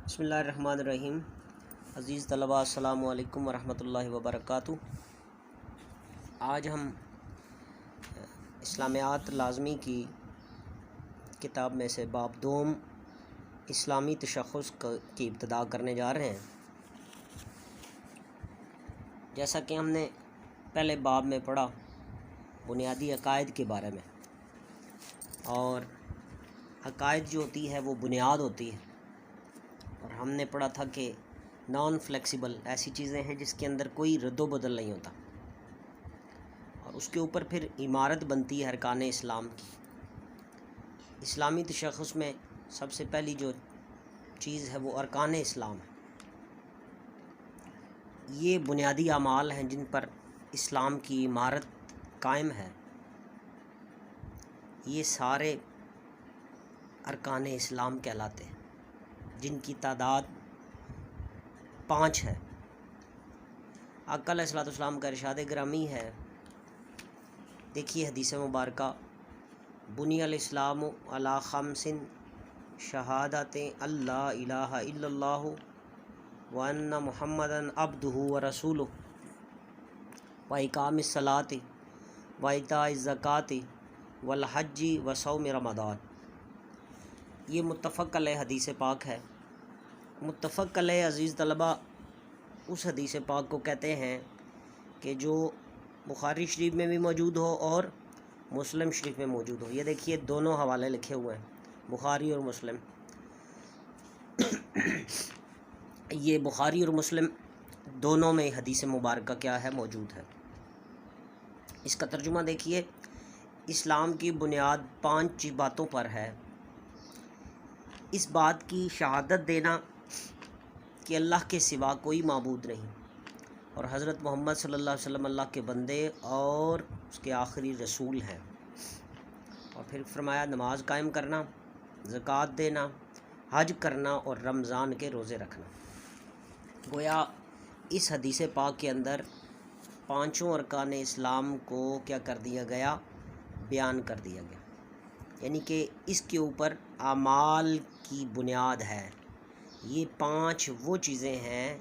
بسم اللہ الرحمن الرحیم۔ عزیز طلباء، السلام علیکم ورحمۃ اللہ وبرکاتہ۔ آج ہم اسلامیات لازمی کی کتاب میں سے باب دوم اسلامی تشخص کی ابتدا کرنے جا رہے ہیں۔ جیسا کہ ہم نے پہلے باب میں پڑھا بنیادی عقائد کے بارے میں، اور عقائد جو ہوتی ہے وہ بنیاد ہوتی ہے، اور ہم نے پڑھا تھا کہ نان فلیکسیبل ایسی چیزیں ہیں جس کے اندر کوئی رد و بدل نہیں ہوتا، اور اس کے اوپر پھر عمارت بنتی ہے ارکان اسلام کی۔ اسلامی تشخص میں سب سے پہلی جو چیز ہے وہ ارکان اسلام ہے۔ یہ بنیادی اعمال ہیں جن پر اسلام کی عمارت قائم ہے۔ یہ سارے ارکان اسلام کہلاتے ہیں، جن کی تعداد 5 ہے۔ آقا علیہ الصلوۃ والسلام کا ارشاد گرامی ہے، دیکھیے حدیث مبارکہ، بنی الاسلام علی خمس شہادت اللہ الہ الا اللہ وان محمدا عبدہ ورسولہ واقام الصلاۃ وایتاء الزکوٰۃ والحج وصوم رمضان۔ یہ متفق علیہ حدیث پاک ہے۔ متفق علیہ عزیز طلباء اس حدیث پاک کو کہتے ہیں کہ جو بخاری شریف میں بھی موجود ہو اور مسلم شریف میں موجود ہو۔ یہ دیکھیے دونوں حوالے لکھے ہوئے ہیں، بخاری اور مسلم۔ یہ بخاری اور مسلم دونوں میں حدیث مبارکہ کیا ہے، موجود ہے۔ اس کا ترجمہ دیکھیے، اسلام کی بنیاد 5 باتوں پر ہے۔ اس بات کی شہادت دینا کہ اللہ کے سوا کوئی معبود نہیں، اور حضرت محمد صلی اللہ علیہ وسلم اللہ کے بندے اور اس کے آخری رسول ہیں۔ اور پھر فرمایا نماز قائم کرنا، زکوٰۃ دینا، حج کرنا اور رمضان کے روزے رکھنا۔ گویا اس حدیث پاک کے اندر 5 ارکان اسلام کو کیا کر دیا گیا، بیان کر دیا گیا، یعنی کہ اس کے اوپر اعمال کی بنیاد ہے۔ یہ 5 وہ چیزیں ہیں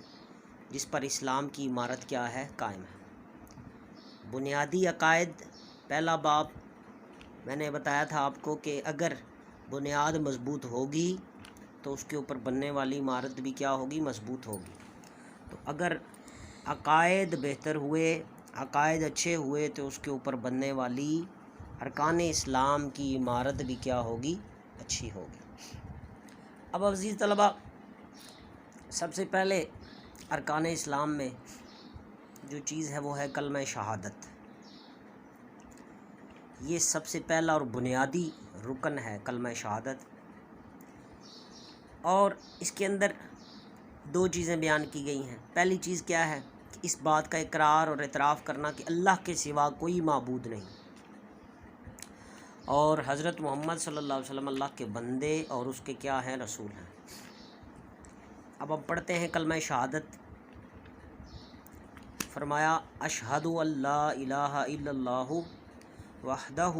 جس پر اسلام کی عمارت کیا ہے، قائم ہے۔ بنیادی عقائد پہلا باب میں نے بتایا تھا آپ کو کہ اگر بنیاد مضبوط ہوگی تو اس کے اوپر بننے والی عمارت بھی کیا ہوگی، مضبوط ہوگی۔ تو اگر عقائد بہتر ہوئے، عقائد اچھے ہوئے، تو اس کے اوپر بننے والی ارکان اسلام کی عمارت بھی کیا ہوگی، اچھی ہوگی۔ اب عزیز طلباء، سب سے پہلے ارکان اسلام میں جو چیز ہے وہ ہے کلمہ شہادت۔ یہ سب سے پہلا اور بنیادی رکن ہے، کلمہ شہادت۔ اور اس کے اندر 2 چیزیں بیان کی گئی ہیں۔ پہلی چیز کیا ہے کہ اس بات کا اقرار اور اعتراف کرنا کہ اللہ کے سوا کوئی معبود نہیں، اور حضرت محمد صلی اللہ علیہ وسلم اللہ کے بندے اور اس کے کیا ہیں، رسول ہیں۔ اب ہم پڑھتے ہیں کلمہ شہادت۔ فرمایا اشہد اللہ الہ الا اللہ وحدہ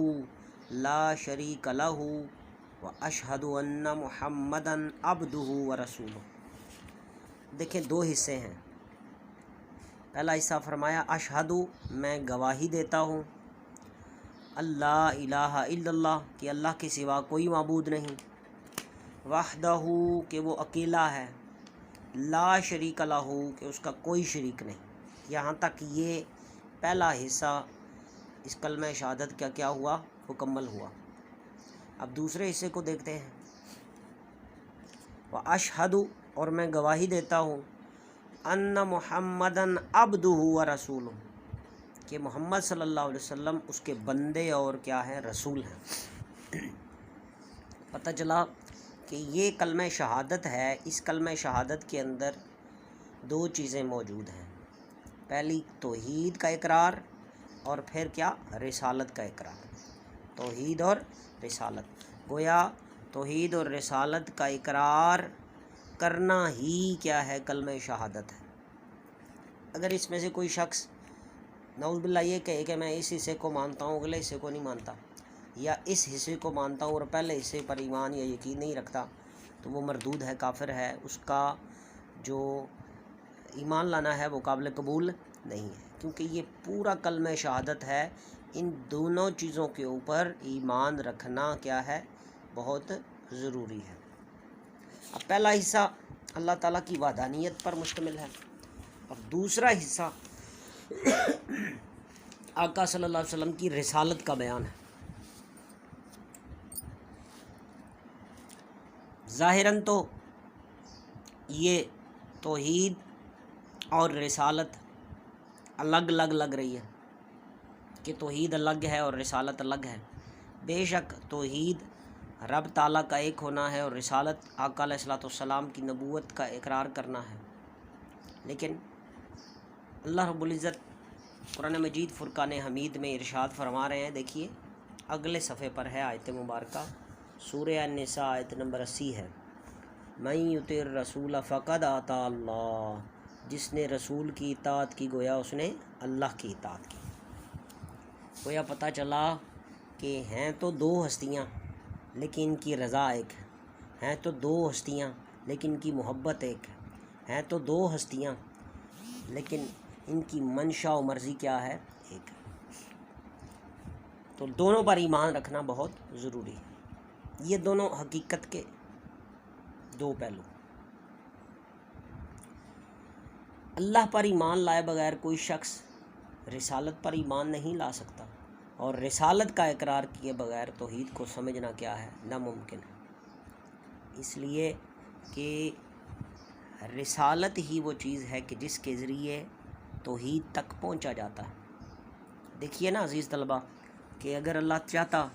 لا شریک لہ واشہد ان محمدا عبدہ ورسولہ۔ دیکھیں 2 حصے ہیں۔ پہلا حصہ فرمایا اشہد، میں گواہی دیتا ہوں، اللہ الہ الا اللہ کہ اللہ کے سوا کوئی معبود نہیں، وحدہ کہ وہ اکیلا ہے، لا شریک لہ کہ اس کا کوئی شریک نہیں۔ یہاں تک یہ پہلا حصہ اس کلمہ شہادت کا کیا ہوا، مکمل ہوا۔ اب دوسرے حصے کو دیکھتے ہیں۔ واشہد، اور میں گواہی دیتا ہوں، ان محمدً عبدہ ورسولہ کہ محمد صلی اللہ علیہ وسلم اس کے بندے اور کیا ہیں، رسول ہیں۔ پتہ چلا کہ یہ کلمہ شہادت ہے۔ اس کلمہ شہادت کے اندر 2 چیزیں موجود ہیں۔ پہلی توحید کا اقرار، اور پھر کیا، رسالت کا اقرار۔ توحید اور رسالت، گویا توحید اور رسالت کا اقرار کرنا ہی کیا ہے، کلمہ شہادت ہے۔ اگر اس میں سے کوئی شخص نعوذ باللہ یہ کہے کہ میں اس حصے کو مانتا ہوں، اگلے حصے کو نہیں مانتا، یا اس حصے کو مانتا ہوں اور پہلے حصے پر ایمان یا یقین نہیں رکھتا، تو وہ مردود ہے، کافر ہے، اس کا جو ایمان لانا ہے وہ قابل قبول نہیں ہے، کیونکہ یہ پورا کلمہ شہادت ہے، ان دونوں چیزوں کے اوپر ایمان رکھنا کیا ہے، بہت ضروری ہے۔ اب پہلا حصہ اللہ تعالیٰ کی وحدانیت پر مشتمل ہے، اور دوسرا حصہ آقا صلی اللہ علیہ وسلم کی رسالت کا بیان ہے۔ ظاہراً تو یہ توحید اور رسالت الگ الگ لگ رہی ہے کہ توحید الگ ہے اور رسالت الگ ہے۔ بے شک توحید رب تعالیٰ کا ایک ہونا ہے، اور رسالت آقا علیہ الصلوۃ والسلام کی نبوت کا اقرار کرنا ہے، لیکن اللہ رب العزت قرآن مجید فرقان حمید میں ارشاد فرما رہے ہیں، دیکھیے اگلے صفحے پر ہے آیت مبارکہ، سورہ النساء آیت نمبر 80 ہے، من یطع الرسول فقد اطاع اللہ، جس نے رسول کی اطاعت کی گویا اس نے اللہ کی اطاعت کی۔ گویا پتہ چلا کہ ہیں تو دو ہستیاں لیکن ان کی رضا ایک ہے، ہیں تو دو ہستیاں لیکن ان کی محبت ایک ہے، ہیں تو دو ہستیاں لیکن ان کی منشا و مرضی کیا ہے، ایک ہے۔ تو دونوں پر ایمان رکھنا بہت ضروری ہے، یہ دونوں حقیقت کے دو پہلو۔ اللہ پر ایمان لائے بغیر کوئی شخص رسالت پر ایمان نہیں لا سکتا، اور رسالت کا اقرار کیے بغیر توحید کو سمجھنا کیا ہے، ناممکن ہے، اس لیے کہ رسالت ہی وہ چیز ہے کہ جس کے ذریعے توحید تک پہنچا جاتا ہے۔ دیکھیے نا عزیز طلبہ کہ اگر اللہ چاہتا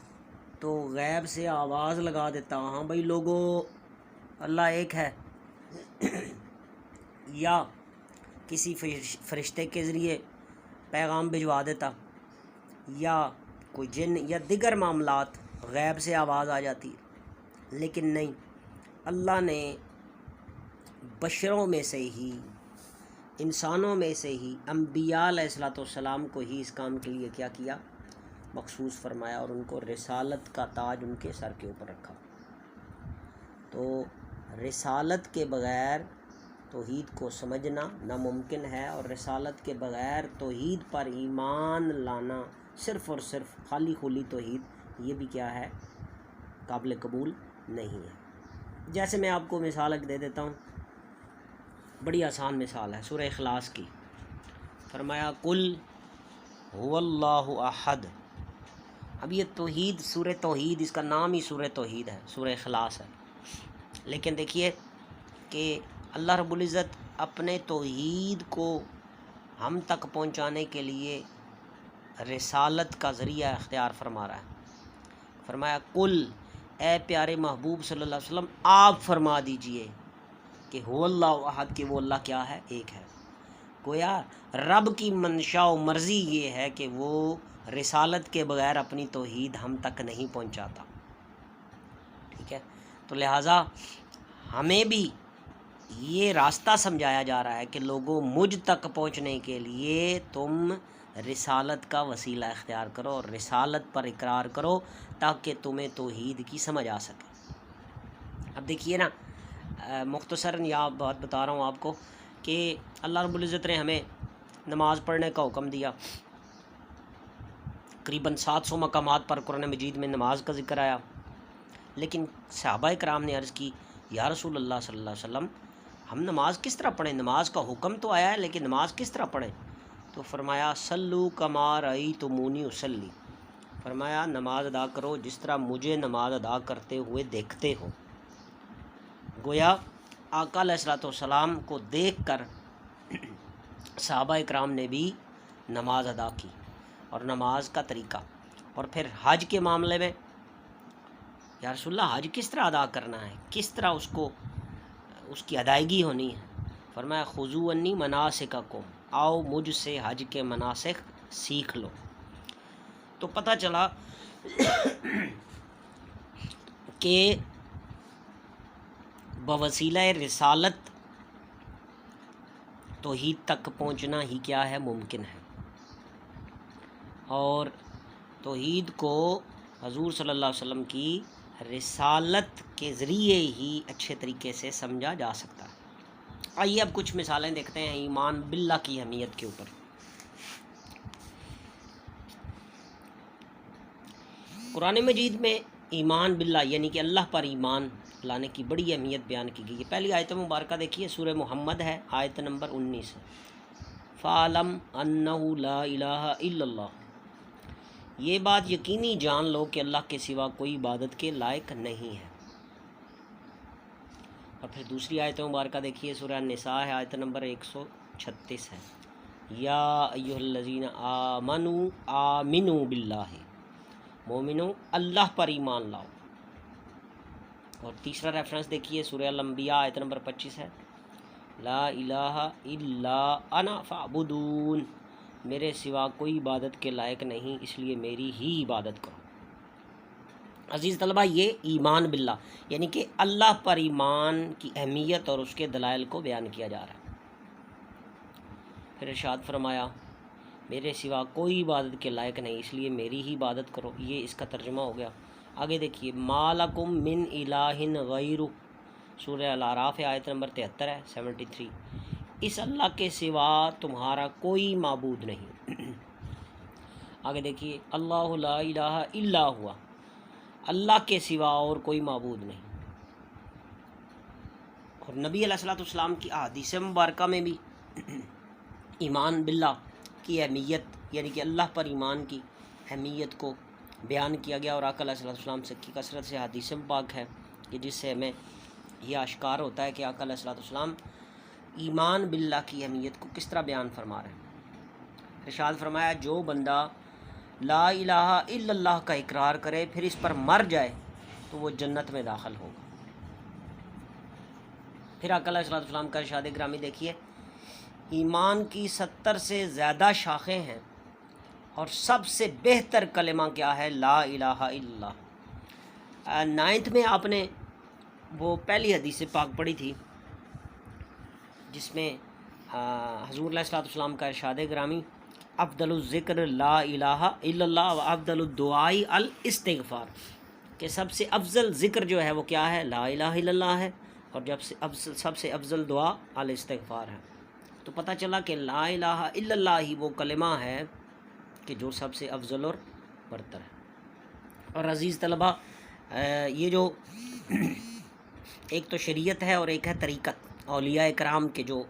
تو غیب سے آواز لگا دیتا، ہاں بھائی لوگو اللہ ایک ہے، یا کسی فرشتے کے ذریعے پیغام بھجوا دیتا، یا کوئی جن یا دیگر معاملات غیب سے آواز آ جاتی، لیکن نہیں، اللہ نے بشروں میں سے ہی، انسانوں میں سے ہی انبیاء علیہ الصلوۃ والسلام کو ہی اس کام کے لیے کیا کیا، مخصوص فرمایا، اور ان کو رسالت کا تاج ان کے سر کے اوپر رکھا۔ تو رسالت کے بغیر توحید کو سمجھنا ناممکن ہے، اور رسالت کے بغیر توحید پر ایمان لانا، صرف اور صرف خالی خولی توحید، یہ بھی کیا ہے، قابل قبول نہیں ہے۔ جیسے میں آپ کو مثال ایک دے دیتا ہوں، بڑی آسان مثال ہے، سورہ اخلاص کی، فرمایا قل هو اللہ احد۔ اب یہ توحید، سورہ توحید، اس کا نام ہی سورہ توحید ہے، سورہ اخلاص ہے، لیکن دیکھیے کہ اللہ رب العزت اپنے توحید کو ہم تک پہنچانے کے لیے رسالت کا ذریعہ اختیار فرما رہا ہے۔ فرمایا قل، اے پیارے محبوب صلی اللہ علیہ وسلم آپ فرما دیجئے کہ هو اللہ احد، کہ وہ اللہ کیا ہے، ایک ہے۔ گویا رب کی منشا و مرضی یہ ہے کہ وہ رسالت کے بغیر اپنی توحید ہم تک نہیں پہنچاتا، ٹھیک ہے۔ تو لہٰذا ہمیں بھی یہ راستہ سمجھایا جا رہا ہے کہ لوگوں مجھ تک پہنچنے کے لیے تم رسالت کا وسیلہ اختیار کرو اور رسالت پر اقرار کرو، تاکہ تمہیں توحید کی سمجھ آ سکے۔ اب دیکھیے نا، مختصراً یہ بات بتا رہا ہوں آپ کو کہ اللہ رب العزت نے ہمیں نماز پڑھنے کا حکم دیا، تقریباً 700 مقامات پر قرآن مجید میں نماز کا ذکر آیا، لیکن صحابہ کرام نے عرض کی یا رسول اللہ صلی اللہ علیہ وسلم ہم نماز کس طرح پڑھیں، نماز کا حکم تو آیا ہے لیکن نماز کس طرح پڑھیں؟ تو فرمایا صلو کما رأیتمونی اصلی، فرمایا نماز ادا کرو جس طرح مجھے نماز ادا کرتے ہوئے دیکھتے ہو۔ گویا آقا علیہ الصلوۃ والسلام کو دیکھ کر صحابہ اکرام نے بھی نماز ادا کی، اور نماز کا طریقہ، اور پھر حج کے معاملے میں یا رسول اللہ حج کس طرح ادا کرنا ہے، کس طرح اس کی ادائیگی ہونی ہے؟ فرمایا خذوا عنی مناسککم، آؤ مجھ سے حج کے مناسک سیکھ لو۔ تو پتہ چلا کہ بوسیلہ رسالت توحید تک پہنچنا ہی کیا ہے، ممکن ہے، اور توحید کو حضور صلی اللہ علیہ وسلم کی رسالت کے ذریعے ہی اچھے طریقے سے سمجھا جا سکتا ہے۔ آئیے اب کچھ مثالیں دیکھتے ہیں ایمان باللہ کی اہمیت کے اوپر۔ قرآن مجید میں ایمان باللہ یعنی کہ اللہ پر ایمان لانے کی بڑی اہمیت بیان کی گئی ہے۔ پہلی آیت مبارکہ دیکھیے، سورہ محمد ہے، آیت نمبر 19 ہے۔ فَعَلَمْ أَنَّهُ لَا إِلَٰهَ إِلَّا اللَّهُ، یہ بات یقینی جان لو کہ اللہ کے سوا کوئی عبادت کے لائق نہیں ہے۔ اور پھر دوسری آیت مبارکہ دیکھیے، سورہ النساء ہے، آیت نمبر 136 ہے۔ یا ایھا الذین آمنوا آمنوا باللہ، مومنو اللہ پر ایمان لاؤ۔ اور تیسرا ریفرنس دیکھیے، سورہ الانبیاء آیت نمبر 25 ہے۔ لا الہ الا انا فاعبدون، میرے سوا کوئی عبادت کے لائق نہیں، اس لیے میری ہی عبادت کرو۔ عزیز طلبہ، یہ ایمان باللہ یعنی کہ اللہ پر ایمان کی اہمیت اور اس کے دلائل کو بیان کیا جا رہا ہے۔ پھر ارشاد فرمایا میرے سوا کوئی عبادت کے لائق نہیں، اس لیے میری ہی عبادت کرو، یہ اس کا ترجمہ ہو گیا۔ آگے دیکھیے، ما لکم من الہ غیرہ، سورہ الاعراف آیت نمبر 73 ہے، 73، اس اللہ کے سوا تمہارا کوئی معبود نہیں۔ آگے دیکھیے، اللہ لا الہ الا ہوا، اللہ کے سوا اور کوئی معبود نہیں۔ اور نبی علیہ الصلوۃ والسلام کی احادیث مبارکہ میں بھی ایمان باللہ کی اہمیت یعنی کہ اللہ پر ایمان کی اہمیت کو بیان کیا گیا، اور آقا علیہ الصلوۃ والسلام سے کی کثرت سے حدیث پاک ہے کہ جس سے ہمیں یہ اشکار ہوتا ہے کہ آقا علیہ الصلوۃ والسلام ایمان باللہ کی اہمیت کو کس طرح بیان فرما رہے ہیں۔ ارشاد فرمایا، جو بندہ لا الہ الا اللہ کا اقرار کرے پھر اس پر مر جائے تو وہ جنت میں داخل ہوگا۔ پھر آقا علیہ الصلوۃ والسلام کا ارشاد گرامی دیکھیے، ایمان کی 70 سے زیادہ شاخیں ہیں اور سب سے بہتر کلمہ کیا ہے؟ لا الہ الا اللہ۔ 9 میں آپ نے وہ پہلی حدیث پاک پڑھی تھی جس میں حضور علیہ الصلوۃ والسلام کا ارشاد گرامی، افضل الذکر لا الہ الا اللہ و افضل الدعاء الاستغفار، کہ سب سے افضل ذکر جو ہے وہ کیا ہے؟ لا الہ الا اللہ ہے، اور سب سے افضل دعا الاستغفار ہے۔ تو پتہ چلا کہ لا الہ الا اللہ ہی وہ کلمہ ہے کہ جو سب سے افضل اور برتر ہے۔ اور عزیز طلبہ، یہ جو ایک تو شریعت ہے اور ایک ہے طریقت، اولیاء کرام کے جو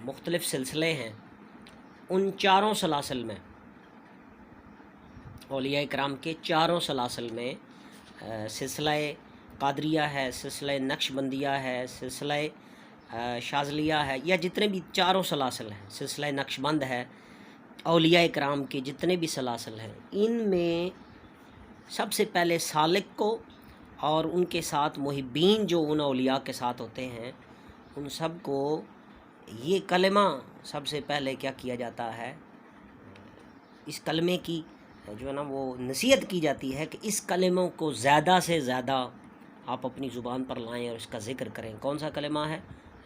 مختلف سلسلے ہیں، ان چاروں سلاسل میں، اولیاء کرام کے چاروں سلاسل میں سلسلہ قادریہ ہے، سلسلہ نقش بندیہ ہے، سلسلہ شاذلیہ ہے، یا جتنے بھی چاروں سلاسل ہیں، سلسلہ نقش بند ہے، اولیاء کرام کے جتنے بھی سلاسل ہیں، ان میں سب سے پہلے سالک کو اور ان کے ساتھ محبین جو ان اولیاء کے ساتھ ہوتے ہیں، ان سب کو یہ کلمہ سب سے پہلے کیا کیا جاتا ہے؟ اس کلمے کی جو ہے نا وہ نصیحت کی جاتی ہے کہ اس کلموں کو زیادہ سے زیادہ آپ اپنی زبان پر لائیں اور اس کا ذکر کریں۔ کون سا کلمہ ہے؟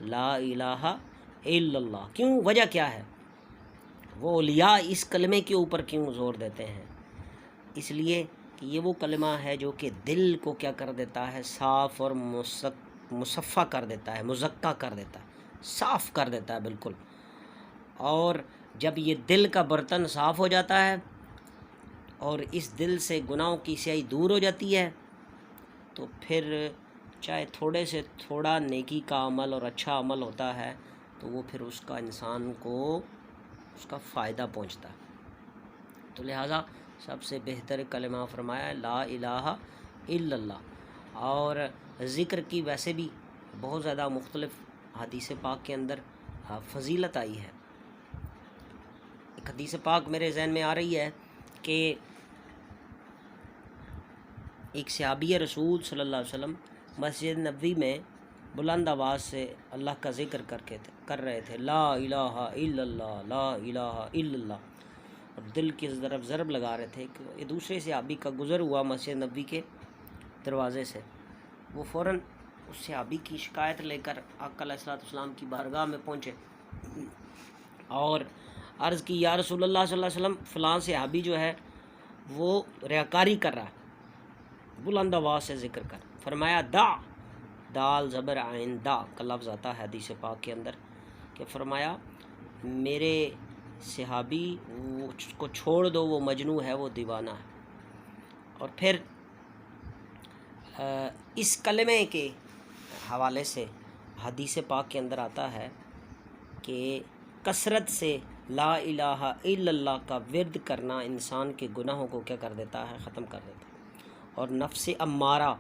لا الہ الا اللہ۔ کیوں؟ وجہ کیا ہے؟ وہ اولیاء اس کلمے کے اوپر کیوں زور دیتے ہیں؟ اس لیے کہ یہ وہ کلمہ ہے جو کہ دل کو کیا کر دیتا ہے؟ صاف اور مصفہ کر دیتا ہے، مزکہ کر دیتا ہے، صاف کر دیتا ہے بالکل۔ اور جب یہ دل کا برتن صاف ہو جاتا ہے اور اس دل سے گناہوں کی سیاہی دور ہو جاتی ہے، تو پھر چاہے تھوڑے سے تھوڑا نیکی کا عمل اور اچھا عمل ہوتا ہے تو وہ پھر اس کا انسان کو اس کا فائدہ پہنچتا ہے۔ تو لہٰذا سب سے بہتر کلمہ فرمایا ہے لا الہ الا اللہ۔ اور ذکر کی ویسے بھی بہت زیادہ مختلف حدیث پاک کے اندر فضیلت آئی ہے۔ ایک حدیث پاک میرے ذہن میں آ رہی ہے کہ ایک صحابی رسول صلی اللہ علیہ وسلم مسجد نبوی میں بلند آواز سے اللہ کا ذکر کر رہے تھے، لا الہ الا اللہ، لا الہ الا اللہ، اور دل کی طرف ضرب لگا رہے تھے کہ یہ دوسرے صحابی کا گزر ہوا مسجد نبوی کے دروازے سے۔ وہ فوراً اس صحابی کی شکایت لے کر آقا علیہ الصلوۃ والسلام کی بارگاہ میں پہنچے اور عرض کی، یا رسول اللہ صلی اللہ علیہ وسلم، فلاں صحابی جو ہے وہ ریاکاری کر رہا ہے، بلند آواز سے ذکر کر. فرمایا دا، دال زبر عین دا کا لفظ آتا ہے حدیث پاک کے اندر کہ فرمایا میرے صحابی کو چھوڑ دو، وہ مجنوں ہے، وہ دیوانہ ہے. اور پھر اس کلمے کے حوالے سے حدیث پاک کے اندر آتا ہے کہ کثرت سے لا الہ الا اللہ کا ورد کرنا انسان کے گناہوں کو کیا کر دیتا ہے، ختم کر دیتا ہے. اور نفس امارہ،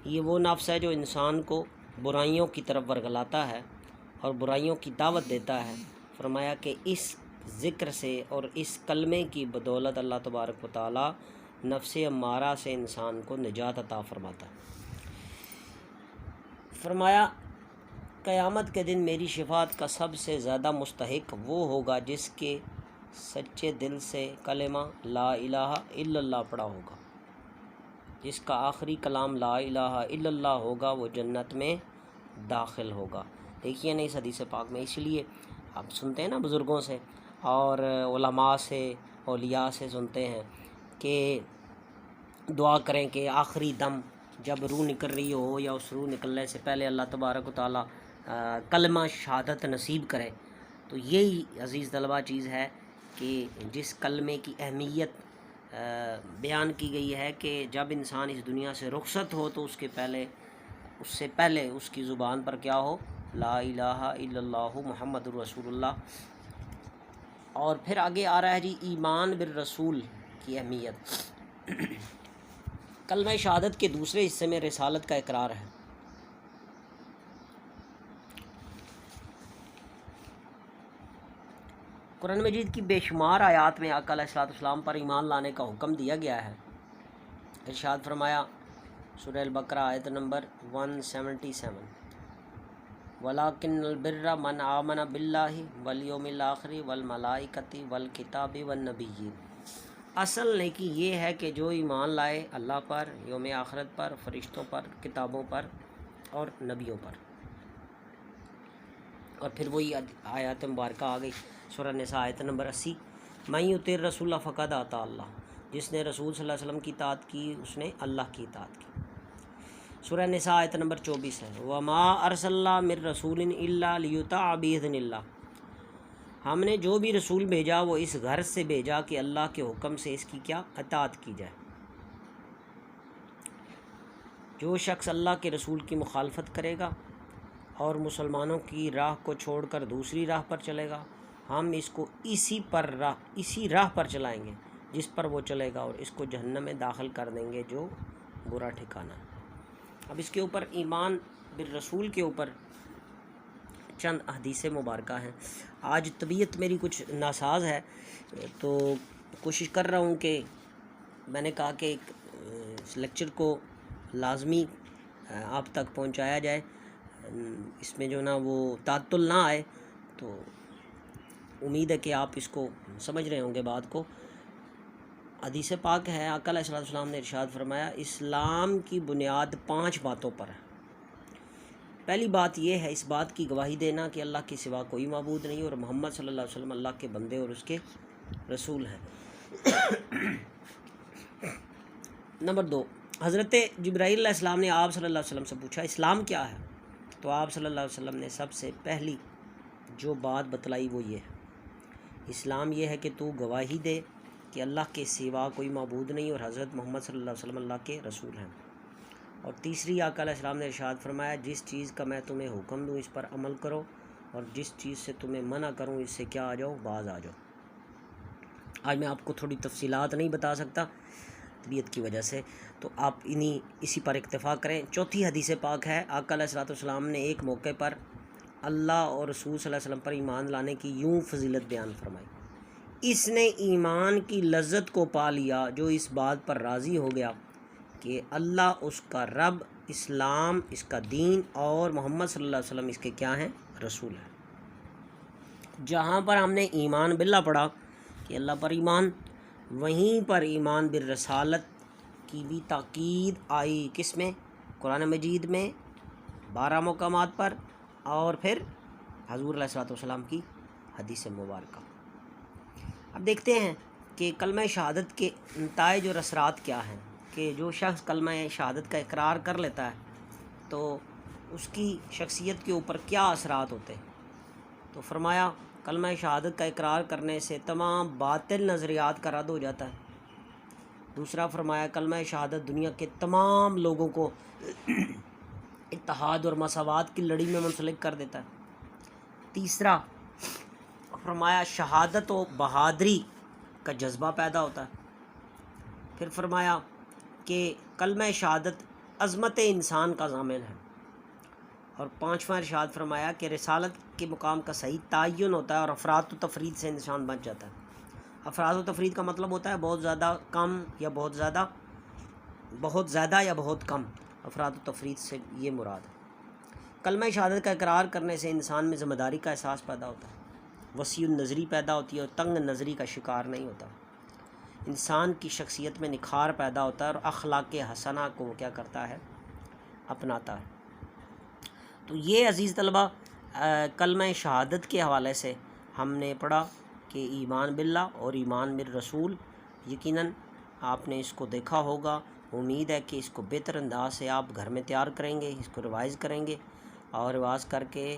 یہ وہ نفس ہے جو انسان کو برائیوں کی طرف ورگلاتا ہے اور برائیوں کی دعوت دیتا ہے. فرمایا کہ اس ذکر سے اور اس کلمے کی بدولت اللہ تبارک و تعالی نفس امارہ سے انسان کو نجات عطا فرماتا ہے. فرمایا قیامت کے دن میری شفاعت کا سب سے زیادہ مستحق وہ ہوگا جس کے سچے دل سے کلمہ لا الہ الا اللہ پڑھا ہوگا، جس کا آخری کلام لا الہ الا اللہ ہوگا، وہ جنت میں داخل ہوگا. دیکھیے نا اس حدیث پاک میں، اس لیے آپ سنتے ہیں نا بزرگوں سے اور علماء سے، اولیاء سے سنتے ہیں کہ دعا کریں کہ آخری دم جب روح نکل رہی ہو یا اس روح نکلنے سے پہلے اللہ تبارک و تعالیٰ کلمہ شہادت نصیب کرے. تو یہی عزیز طلبہ چیز ہے کہ جس کلمے کی اہمیت بیان کی گئی ہے کہ جب انسان اس دنیا سے رخصت ہو تو اس سے پہلے اس کی زبان پر کیا ہو، لا الہ الا اللہ محمد الرسول اللہ. اور پھر آگے آ رہا ہے جی ایمان بالرسول کی اہمیت. کلمہ شہادت کے دوسرے حصے میں رسالت کا اقرار ہے. قرآن مجید کی بے شمار آیات میں آقا علیہ السلام پر ایمان لانے کا حکم دیا گیا ہے. ارشاد فرمایا سورہ البقرہ آیت نمبر 177، وَلَٰكِنَّ الْبِرَّ مَنْ آمَنَ بِاللَّهِ وَالْيَوْمِ الْآخِرِ وَالْمَلَائِكَةِ وَالْكِتَابِ وَالنَّبِيِّينَ. اصل نیکی یہ ہے کہ جو ایمان لائے اللہ پر، یوم آخرت پر، فرشتوں پر، کتابوں پر اور نبیوں پر. اور پھر وہی آیات مبارکہ آ گئی سورہ نساء آیت نمبر 80، مَن یُطِعِ الرَّسُولَ فَقَدْ اطاع اللَّہ، جس نے رسول صلی اللہ علیہ وسلم کی اطاعت کی اس نے اللہ کی اطاعت کی. سورہ نساء آیت نمبر 24 ہے، وَمَا أَرْسَلْنَا مِن رَّسُولٍ إِلَّا لِيُطَاعَ بِإِذْنِ اللَّہ، ہم نے جو بھی رسول بھیجا وہ اس غرض سے بھیجا کہ اللہ کے حکم سے اس کی کیا اطاعت کی جائے. جو شخص اللہ کے رسول کی مخالفت کرے گا اور مسلمانوں کی راہ کو چھوڑ کر دوسری راہ پر چلے گا، ہم اس کو اسی راہ پر چلائیں گے جس پر وہ چلے گا اور اس کو جہنم میں داخل کر دیں گے جو برا ٹھکانہ. اب اس کے اوپر ایمان بالرسول کے اوپر چند حدیث مبارکہ ہیں. آج طبیعت میری کچھ ناساز ہے تو کوشش کر رہا ہوں کہ میں نے کہا کہ اس لیکچر کو لازمی آپ تک پہنچایا جائے، اس میں جو نا وہ تعطل نہ آئے. تو امید ہے کہ آپ اس کو سمجھ رہے ہوں گے بات کو. حدیث پاک ہے، آقا علیہ السلام نے ارشاد فرمایا اسلام کی بنیاد 5 باتوں پر ہے. پہلی بات یہ ہے اس بات کی گواہی دینا کہ اللہ کے سوا کوئی معبود نہیں اور محمد صلی اللہ علیہ وسلم اللہ کے بندے اور اس کے رسول ہیں. نمبر 2، حضرت جبرائیل علیہ السلام نے آپ صلی اللہ علیہ وسلم سے پوچھا اسلام کیا ہے، تو آپ صلی اللہ علیہ وسلم نے سب سے پہلی جو بات بتلائی وہ یہ ہے، اسلام یہ ہے کہ تو گواہی دے کہ اللہ کے سوا کوئی معبود نہیں اور حضرت محمد صلی اللہ علیہ وسلم اللہ کے رسول ہیں. اور تیسری آقا علیہ السلام نے ارشاد فرمایا جس چیز کا میں تمہیں حکم دوں اس پر عمل کرو اور جس چیز سے تمہیں منع کروں اس سے کیا آ جاؤ، باز آ جاؤ. آج میں آپ کو تھوڑی تفصیلات نہیں بتا سکتا طبیعت کی وجہ سے، تو آپ اسی پر اکتفا کریں. چوتھی حدیث پاک ہے، آقا علیہ السلام نے ایک موقع پر اللہ اور رسول صلی اللہ علیہ وسلم پر ایمان لانے کی یوں فضیلت بیان فرمائی، اس نے ایمان کی لذت کو پا لیا جو اس بات پر راضی ہو گیا کہ اللہ اس کا رب، اسلام اس کا دین اور محمد صلی اللہ علیہ وسلم اس کے کیا ہیں، رسول ہیں. جہاں پر ہم نے ایمان باللہ پڑھا کہ اللہ پر ایمان، وہیں پر ایمان بالرسالت کی بھی تاکید آئی. کس میں؟ قرآن مجید میں 12 مقامات پر اور پھر حضور علیہ السلام کی حدیث مبارکہ. اب دیکھتے ہیں کہ کلمہ شہادت کے نتائج اور اثرات کیا ہیں. کہ جو شخص کلمہ شہادت کا اقرار کر لیتا ہے تو اس کی شخصیت کے اوپر کیا اثرات ہوتے ہیں. تو فرمایا کلمہ شہادت کا اقرار کرنے سے تمام باطل نظریات کا رد ہو جاتا ہے. دوسرا فرمایا کلمہ شہادت دنیا کے تمام لوگوں کو اتحاد اور مساوات کی لڑی میں منسلک کر دیتا ہے. تیسرا فرمایا شہادت و بہادری کا جذبہ پیدا ہوتا ہے. پھر فرمایا کہ کلمہ شہادت عظمت انسان کا ضامن ہے. اور پانچواں ارشاد فرمایا کہ رسالت کے مقام کا صحیح تعین ہوتا ہے اور افراد و تفرید سے انسان بچ جاتا ہے. افراد و تفرید کا مطلب ہوتا ہے بہت زیادہ کم یا بہت زیادہ یا بہت کم. افراد و تفرید سے یہ مراد ہے. کلمہ شہادت کا اقرار کرنے سے انسان میں ذمہ داری کا احساس پیدا ہوتا ہے، وسیع النظری پیدا ہوتی ہے اور تنگ نظری کا شکار نہیں ہوتا. انسان کی شخصیت میں نکھار پیدا ہوتا ہے اور اخلاق حسنہ کو کیا کرتا ہے، اپناتا ہے. تو یہ عزیز طلبہ کلمہ شہادت کے حوالے سے ہم نے پڑھا کہ ایمان باللہ اور ایمان بالرسول. یقیناً آپ نے اس کو دیکھا ہوگا. امید ہے کہ اس کو بہتر انداز سے آپ گھر میں تیار کریں گے، اس کو ریوائز کریں گے اور ریوائز کر کے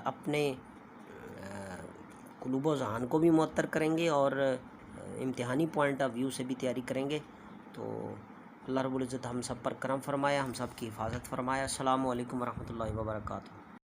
اپنے قلوب و ذہان کو بھی معطر کریں گے اور امتحانی پوائنٹ آف ویو سے بھی تیاری کریں گے. تو اللہ رب العزت ہم سب پر کرم فرمایا، ہم سب کی حفاظت فرمایا. السلام علیکم ورحمۃ اللہ وبرکاتہ.